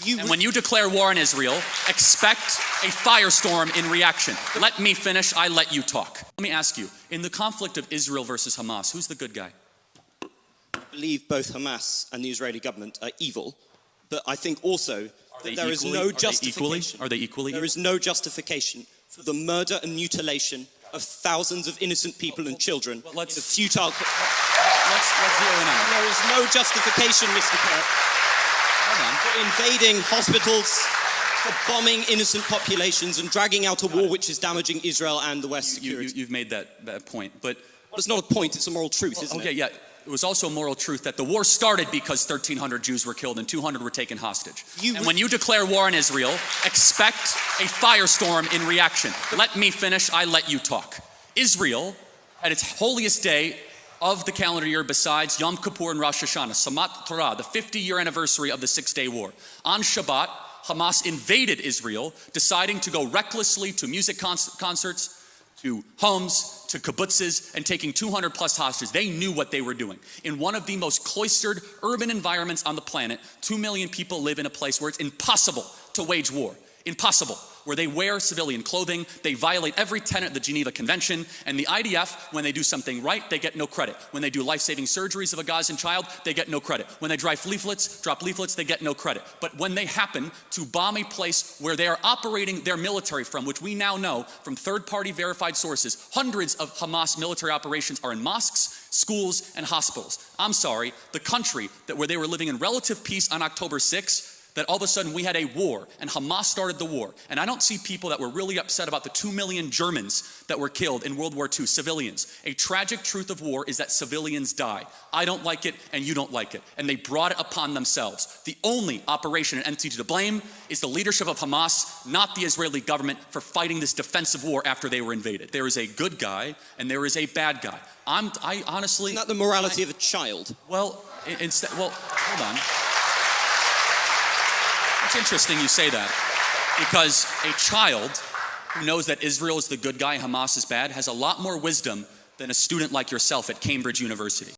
And when you declare war on Israel, expect a firestorm in reaction. Let me finish, I let you talk. Let me ask you, in the conflict of Israel versus Hamas, who's the good guy? I believe both Hamas and the Israeli government are evil, but I think also that there is no justification. Are they equally? There is no justification for the murder and mutilation of thousands of innocent people and children. Let's futile. zero in on it. There is no justification, Mr. Kirk, for invading hospitals, for bombing innocent populations and dragging out a war which is damaging Israel and the West's security. You've made that point, but... Well, it's not a point, it's a moral truth, isn't it? Okay, yeah. It was also a moral truth that the war started because 1,300 Jews were killed and 200 were taken hostage. And when you declare war on Israel, expect a firestorm in reaction. Let me finish, I let you talk. Israel, at its holiest day of the calendar year besides Yom Kippur and Rosh Hashanah, Samat Torah, the 50-year anniversary of the Six-Day War. On Shabbat, Hamas invaded Israel, deciding to go recklessly to music concerts, to homes, to kibbutzes, and taking 200 plus hostages. They knew what they were doing. In one of the most cloistered urban environments on the planet, 2 million people live in a place where it's impossible to wage war. Impossible. Where they wear civilian clothing, they violate every tenet of the Geneva Convention, and the IDF, when they do something right, they get no credit. When they do life-saving surgeries of a Gazan child, they get no credit. When they drop leaflets, they get no credit. But when they happen to bomb a place where they are operating their military from, which we now know from third-party verified sources, hundreds of Hamas military operations are in mosques, schools, and hospitals. I'm sorry, the country where they were living in relative peace on October 6th, that all of a sudden we had a war and Hamas started the war. And I don't see people that were really upset about the 2 million Germans that were killed in World War II, civilians. A tragic truth of war is that civilians die. I don't like it and you don't like it. And they brought it upon themselves. The only operation and entity to blame is the leadership of Hamas, not the Israeli government, for fighting this defensive war after they were invaded. There is a good guy and there is a bad guy. I honestly... Isn't that the morality of a child? Well, hold on. It's interesting you say that, because a child who knows that Israel is the good guy, Hamas is bad, has a lot more wisdom than a student like yourself at Cambridge University.